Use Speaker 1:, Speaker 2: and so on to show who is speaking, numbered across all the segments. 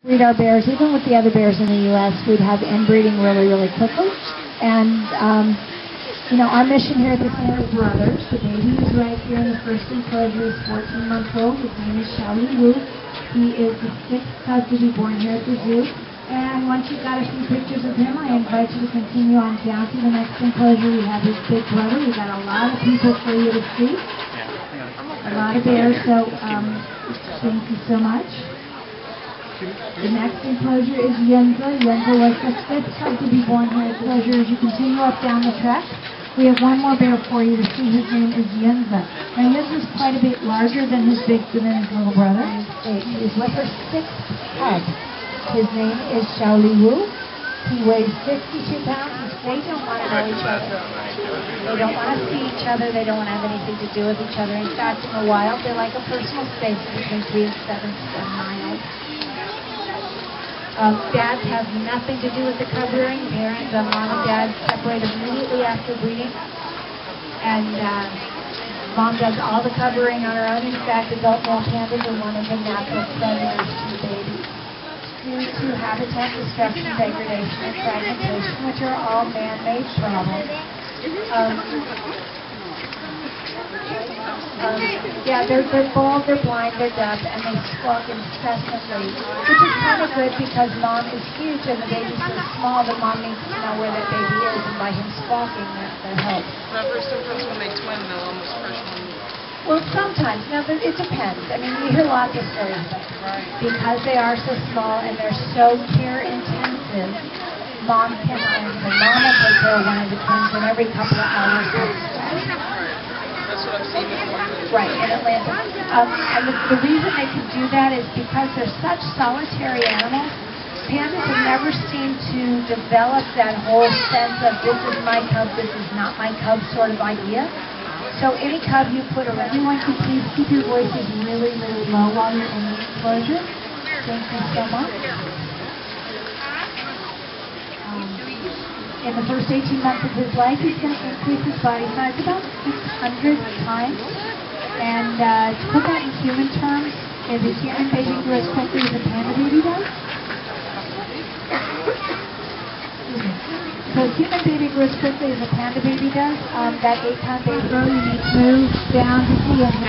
Speaker 1: breed our bears, even with the other bears in the U.S., we'd have inbreeding really, really quickly. And, our mission here at the Center is brothers. The baby is right here in the first enclosure. He's 14 months old. His name is Xiao Liwu. He is the 6th cub to be born here at the zoo. And once you've got a few pictures of him, I invite you to continue on down to the next enclosure. We have his big brother. We've got a lot of people for you to see. A lot of bears, so thank you so much. The next enclosure is Yunza. Yunza was the 5th cub to be born here at the enclosure. As you continue up down the track, we have one more bear for you to see. His name is Yunza. Now Yunza is quite a bit larger than his little brother. He is with her 6th cub. His name is Xiao Liwu. He weighs 52 pounds. They don't want to know each other. They don't want to see each other. They don't want to have anything to do with each other. In fact, in the wild, they like a personal space between 3 and 7 miles. Dads have nothing to do with the cub rearing. Parents, mom and dad separate immediately after breeding. And mom does all the cub rearing on her own. In fact, adult male pandas are one of the natural predators to the baby, due to habitat destruction, degradation, and fragmentation, which are all man-made problems. They're bald, they're blind, they're deaf, and they squawk incessantly, which is kind of good because mom is huge and the baby's so small that mom needs to know where that baby is, and by him squawking, that helps.
Speaker 2: Remember, sometimes when they twin, they'll almost crush one.
Speaker 1: Well, sometimes. Now, it depends. I mean, we hear lots of stories of it.
Speaker 2: Right.
Speaker 1: Because they are so small and they're so care-intensive, mom cannot, the mom will take care of one of the twins and every couple of hours.
Speaker 2: That's what I've seen before.
Speaker 1: Right, in Atlanta. And the reason they can do that is because they're such solitary animals. Pandas have never seemed to develop that whole sense of this is my cub, this is not my cub sort of idea. So any cub you put around, you want to please keep your voices really, really low while you're in the enclosure. Thank you so much. In the first 18 months of his life, he's going to increase his body size about 600 times. And to put that in human terms, if a human baby grew as quickly as a panda baby does, so a human baby grew as quickly as a panda baby does, that 8-pound baby girl, you need to move down to see him.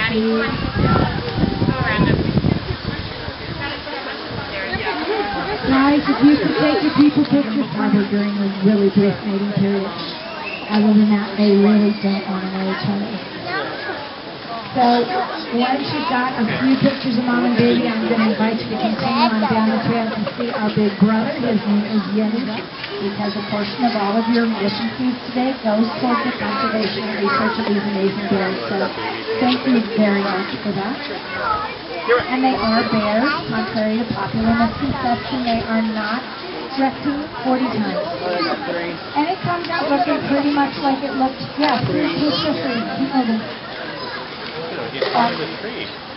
Speaker 1: Guys, if you can take your people pictures, probably during the really brief mating period. Other than that, they really don't want to know each other. So, once you've got a few pictures of mom and baby, I'm going to invite you to continue on down the trail to see our big brother. His name is Yunza, because a portion of all of your mission fees today goes towards the conservation and research of these amazing bears. So, thank you very much for that. And they are bears, contrary to popular misconception. They are not resting 40 times. And it comes out looking pretty much like it looked, he's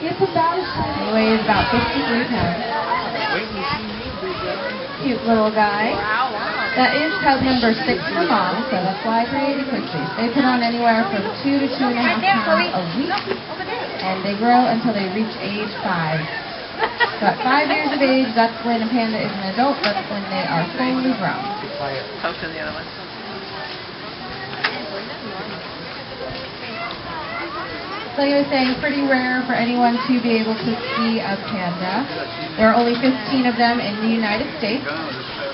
Speaker 1: it's about as high.
Speaker 3: He weighs about 53 pounds. Cute little guy. That is cub number 6 for mom, so that's why I created quickly. They put on anywhere from 2 to 2.5 pounds a week, and they grow until they reach age 5. So at 5 years of age, that's when a panda is an adult. That's when they are fully grown.
Speaker 2: Poke to the other one.
Speaker 3: So like I was saying, pretty rare for anyone to be able to see a panda. There are only 15 of them in the United States.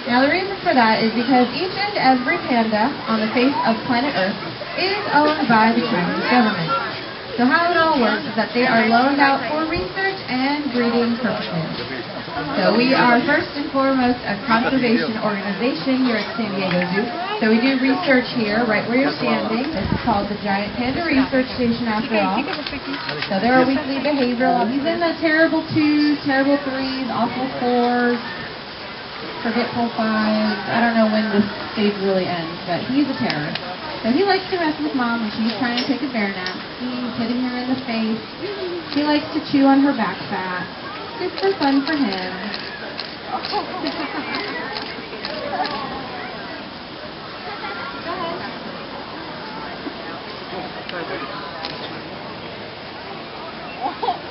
Speaker 3: Now the reason for that is because each and every panda on the face of planet Earth is owned by the Chinese government. So how it all works is that they are loaned out for research and breeding purposes. So we are first and foremost a conservation organization here at San Diego Zoo. So we do research here, right where you're standing. This is called the Giant Panda Research Station after all. So there are weekly behavioral. He's in the terrible 2s, terrible 3s, awful 4s, forgetful 5s. I don't know when this stage really ends, but he's a terror. So he likes to mess with mom when she's trying to take a bear nap. He's hitting her in the face. He likes to chew on her back fat. Good for fun for him.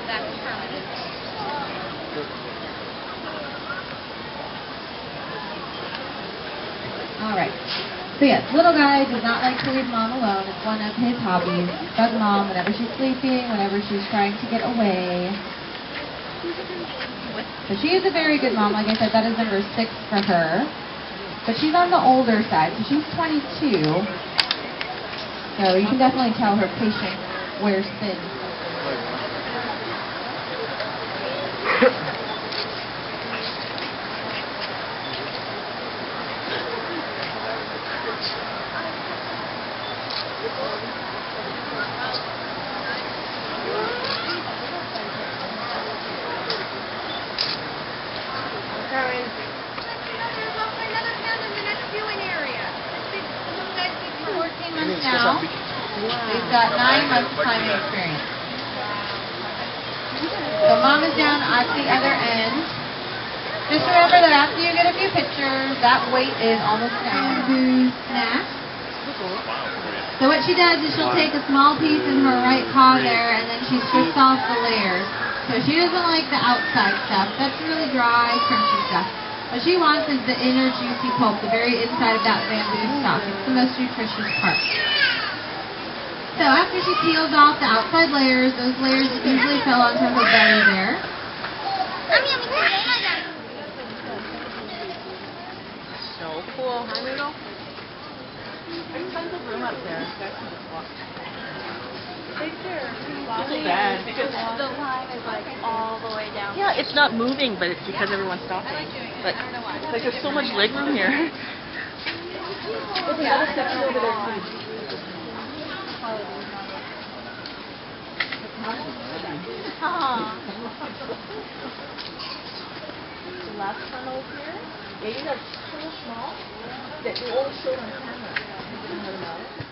Speaker 3: That's permanent. So yes, little guy does not like to leave mom alone. It's one of his hobbies. Bug mom whenever she's sleeping, whenever she's trying to get away. So she is a very good mom. Like I said, that is number 6 for her. But she's on the older side, so she's 22. So you can definitely tell her patience wears thin. Now, they've got 9 months climbing experience. So mom is down at the other end. Just remember that after you get a few pictures, that weight is almost down. Snack. So what she does is she'll take a small piece in her right paw there, and then she strips off the layers. So she doesn't like the outside stuff. That's really dry, crunchy stuff. What she wants is the inner juicy pulp, the very inside of that bamboo stalk. It's the most nutritious part. So after she peels off the outside layers, those layers usually fell onto her belly there.
Speaker 2: So cool, huh, Noodle? There's tons of room up there. It's bad because
Speaker 4: The line is like all the way down.
Speaker 2: yeah, it's not moving, but it's because everyone's stopping. But like there's so much leg room here. There's another section over there too. The last tunnel here, maybe that's so small that you only show it on camera. You don't know.